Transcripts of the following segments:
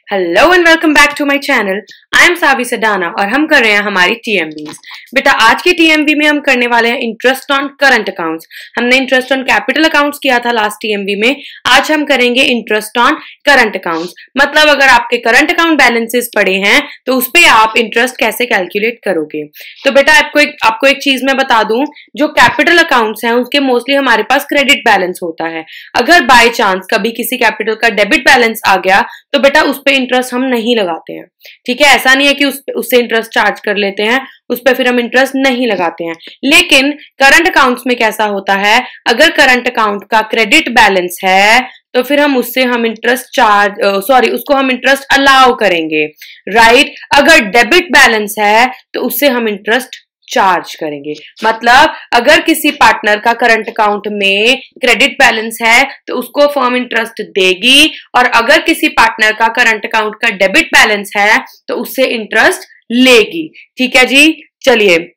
Hello and welcome back to my channel. I am Saavi Sadana और हम कर रहे हैं हमारी टीएमवीज। बेटा आज की टीएमवी में हम करने वाले हैं इंटरेस्ट ऑन करंट अकाउंट्स। हमने इंटरेस्ट ऑन कैपिटल अकाउंट्स किया था लास्ट टीएमवी में। आज हम करेंगे इंटरेस्ट ऑन करंट अकाउंट्स। मतलब अगर आपके करंट अकाउंट बैलेंसेस पड़े हैं तो उस पर आप इंटरेस्ट कैसे कैलकुलेट करोगे। तो बेटा आपको एक चीज मैं बता दूं, जो कैपिटल अकाउंट्स हैं उसके मोस्टली हमारे पास क्रेडिट बैलेंस होता है। अगर बाय चांस कभी किसी कैपिटल का डेबिट बैलेंस आ गया तो बेटा उस पर इंटरेस्ट हम नहीं लगाते हैं। ठीक है, ऐसा नहीं है कि उससे इंटरेस्ट चार्ज कर लेते हैं, उस पर फिर हम इंटरेस्ट नहीं लगाते हैं। लेकिन करंट अकाउंट्स में कैसा होता है, अगर करंट अकाउंट का क्रेडिट बैलेंस है तो फिर हम उससे हम इंटरेस्ट उसको हम इंटरेस्ट अलाउ करेंगे, राइट। अगर डेबिट बैलेंस है तो उससे हम इंटरेस्ट चार्ज करेंगे। मतलब अगर किसी पार्टनर का करंट अकाउंट में क्रेडिट बैलेंस है तो उसको फर्म इंटरेस्ट देगी, और अगर किसी पार्टनर का करंट अकाउंट का डेबिट बैलेंस है तो उससे इंटरेस्ट लेगी। ठीक है जी, चलिए।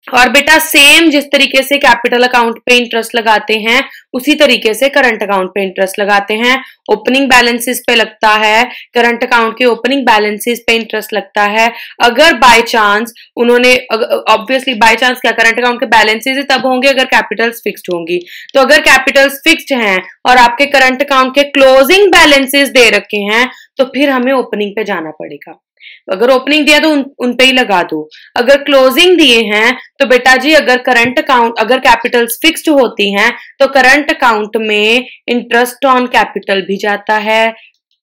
और बेटा सेम जिस तरीके से कैपिटल अकाउंट पे इंटरेस्ट लगाते हैं उसी तरीके से करंट अकाउंट पे इंटरेस्ट लगाते हैं। ओपनिंग बैलेंसेस पे लगता है, करंट अकाउंट के ओपनिंग बैलेंसेस पे इंटरेस्ट लगता है। अगर बाय चांस उन्होंने, ऑब्वियसली बाय चांस क्या, करंट अकाउंट के बैलेंसेस ही तब होंगे अगर कैपिटल्स फिक्स्ड होंगी। तो अगर कैपिटल्स फिक्स्ड हैं और आपके करंट अकाउंट के क्लोजिंग बैलेंसेस दे रखे हैं तो फिर हमें ओपनिंग पे जाना पड़ेगा। अगर ओपनिंग दिया तो उन पे ही लगा दो। अगर क्लोजिंग दिए हैं तो बेटा जी अगर कैपिटल्स फिक्स्ड होती हैं तो करंट अकाउंट में इंटरेस्ट ऑन कैपिटल भी जाता है,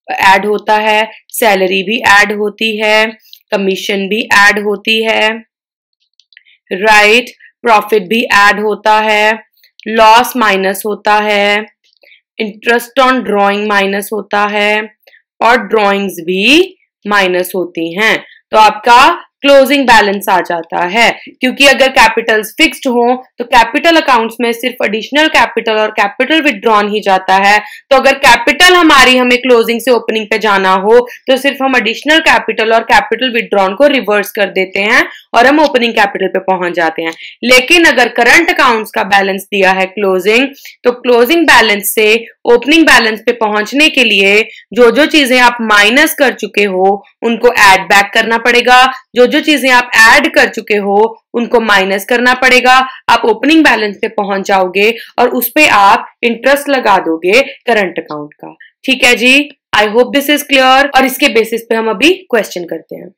ऐड होता है, सैलरी भी ऐड होती है, कमीशन भी ऐड होती है, राइट, प्रॉफिट भी ऐड होता है, लॉस माइनस होता है, इंटरेस्ट ऑन ड्रॉइंग माइनस होता है और ड्रॉइंग्स भी माइनस होती हैं। तो आपका क्लोजिंग बैलेंस आ जाता है। क्योंकि अगर कैपिटल्स फिक्स्ड हो तो कैपिटल अकाउंट्स में सिर्फ एडिशनल कैपिटल और कैपिटल विथड्रॉन ही जाता है। तो अगर कैपिटल हमारी हमें क्लोजिंग से ओपनिंग पे जाना हो तो सिर्फ हम एडिशनल कैपिटल और कैपिटल विथड्रॉन को रिवर्स कर देते हैं और हम ओपनिंग कैपिटल पे पहुंच जाते हैं। लेकिन अगर करंट अकाउंट्स का बैलेंस दिया है क्लोजिंग, तो क्लोजिंग बैलेंस से ओपनिंग बैलेंस पे पहुंचने के लिए जो जो चीजें आप माइनस कर चुके हो उनको ऐड बैक करना पड़ेगा, जो चीजें आप ऐड कर चुके हो उनको माइनस करना पड़ेगा। आप ओपनिंग बैलेंस पे पहुंच जाओगे और उस पे आप इंटरेस्ट लगा दोगे करंट अकाउंट का। ठीक है जी, I hope this is clear. और इसके बेसिस पे हम अभी क्वेश्चन करते हैं।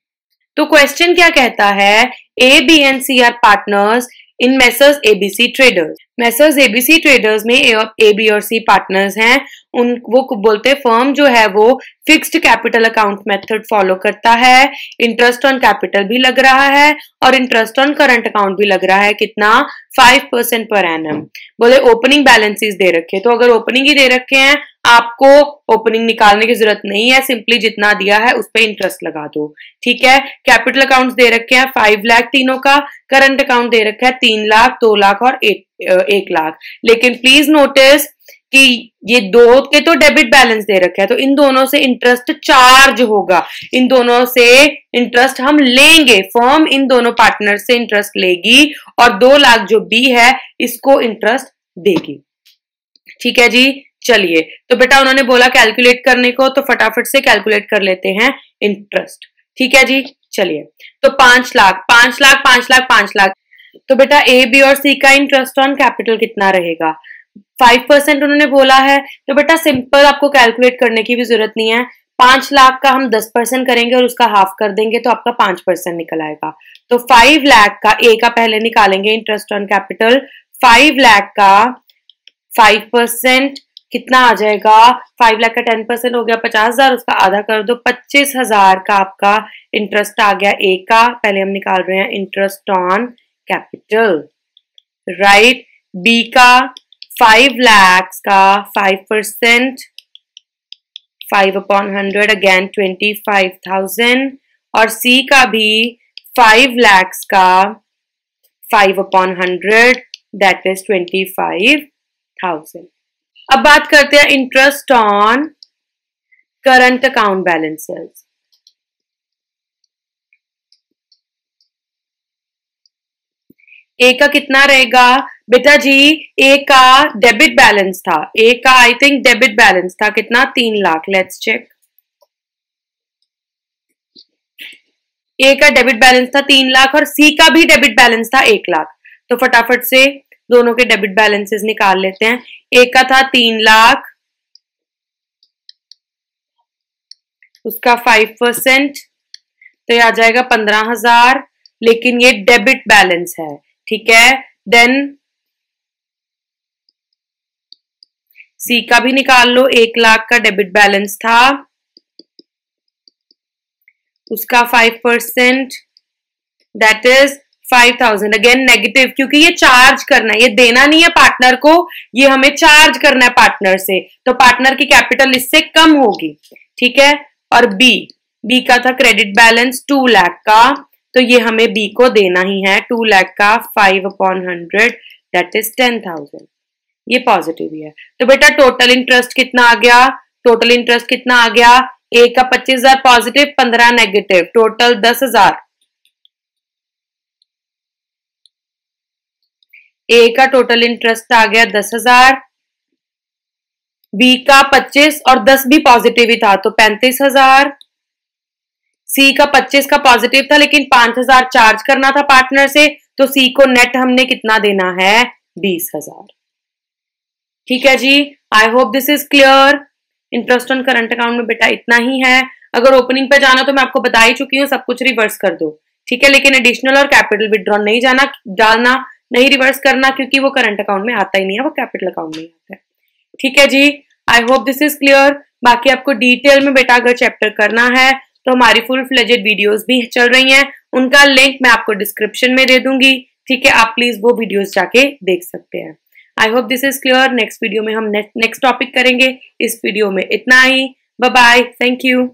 तो क्वेश्चन क्या कहता है, A B and C are partners in Messrs ABC traders. Messrs ABC traders में ए बी और सी पार्टनर्स हैं। वो बोलते फर्म जो है वो fixed capital account method follow करता है, इंटरेस्ट ऑन कैपिटल भी लग रहा है और इंटरेस्ट ऑन करंट अकाउंट भी लग रहा है। कितना? 5% पर एनम। बोले ओपनिंग बैलेंसेस दे रखे, तो अगर ओपनिंग ही दे रखे हैं आपको ओपनिंग निकालने की जरूरत नहीं है, सिंपली जितना दिया है उस पर इंटरेस्ट लगा दो। ठीक है, कैपिटल अकाउंट दे रखे हैं 5 लाख तीनों का, करंट अकाउंट दे रखा है 3 लाख, 2 लाख और 1 लाख। लेकिन प्लीज नोटिस कि ये दो के तो डेबिट बैलेंस दे रखा है तो इन दोनों से इंटरेस्ट चार्ज होगा, इन दोनों से इंटरेस्ट हम लेंगे, फर्म इन दोनों पार्टनर से इंटरेस्ट लेगी और 2 लाख जो बी है इसको इंटरेस्ट देगी। ठीक है जी, चलिए। तो बेटा उन्होंने बोला कैलकुलेट करने को, तो फटाफट से कैलकुलेट कर लेते हैं इंटरेस्ट। ठीक है जी, चलिए। तो 5 लाख, 5 लाख, 5 लाख, 5 लाख। तो बेटा ए बी और सी का इंटरेस्ट ऑन कैपिटल कितना रहेगा? 5% उन्होंने बोला है। तो बेटा सिंपल, आपको कैलकुलेट करने की भी जरूरत नहीं है। 5 लाख का हम 10% करेंगे और उसका हाफ कर देंगे तो आपका 5% निकल आएगा। तो 5 लाख का ए का पहले निकालेंगे इंटरेस्ट ऑन कैपिटल। 5 लाख का 5% कितना आ जाएगा? 5 लाख का 10% हो गया 50,000, उसका आधा कर दो 25,000 का आपका इंटरेस्ट आ गया ए का। पहले हम निकाल रहे हैं interest on capital, right. B का 5 लाख का 5%, 5/100 अगेन 25,000, और सी का भी 5 लाख का 5/100 दैट इज 25,000। अब बात करते हैं interest on current account balances. A का कितना रहेगा बेटा जी? ए का डेबिट बैलेंस था, ए का आई थिंक डेबिट बैलेंस था कितना? 3 लाख। Let's check. ए का डेबिट बैलेंस था 3 लाख और सी का भी डेबिट बैलेंस था 1 लाख। तो फटाफट से दोनों के डेबिट बैलेंसेस निकाल लेते हैं। ए का था 3 लाख, उसका 5% तो ये आ जाएगा 15,000, लेकिन ये डेबिट बैलेंस है, ठीक है। देन सी का भी निकाल लो, 1 लाख का डेबिट बैलेंस था, उसका 5% दैट इज 5,000। अगेन नेगेटिव, क्योंकि ये चार्ज करना है, ये देना नहीं है पार्टनर को, ये हमें चार्ज करना है पार्टनर से, तो पार्टनर की कैपिटल इससे कम होगी, ठीक है। और बी का था क्रेडिट बैलेंस 2 लाख का, तो ये हमें बी को देना ही है 2 लाख का 5/100 दैट इज 10,000। ये पॉजिटिव ही है। तो बेटा टोटल इंटरेस्ट कितना आ गया? टोटल इंटरेस्ट कितना आ गया? ए का 25,000 पॉजिटिव, 15 नेगेटिव, टोटल 10,000। ए का टोटल इंटरेस्ट आ गया 10,000, बी का 25 और 10 भी पॉजिटिव ही था तो 35,000, सी का 25 का पॉजिटिव था लेकिन 5,000 चार्ज करना था पार्टनर से, तो सी को नेट हमने कितना देना है? 20,000। ठीक है जी, I hope this is clear. Interest on current account में बेटा इतना ही है। अगर ओपनिंग पे जाना तो मैं आपको बता ही चुकी हूँ, सब कुछ रिवर्स कर दो, ठीक है। लेकिन एडिशनल और कैपिटल विड्रॉ नहीं डालना, नहीं रिवर्स करना, क्योंकि वो करंट अकाउंट में आता ही नहीं है, वो कैपिटल अकाउंट में आता है। ठीक है जी, I hope this is clear. बाकी आपको डिटेल में बेटा अगर चैप्टर करना है तो हमारी फुल फ्लेजेड वीडियोस भी चल रही हैं, उनका लिंक मैं आपको डिस्क्रिप्शन में दे दूंगी, ठीक है। आप प्लीज वो वीडियोस जाके देख सकते हैं। I hope this is clear. Next video में हम नेक्स्ट टॉपिक करेंगे। इस वीडियो में इतना ही। Bye bye, thank you.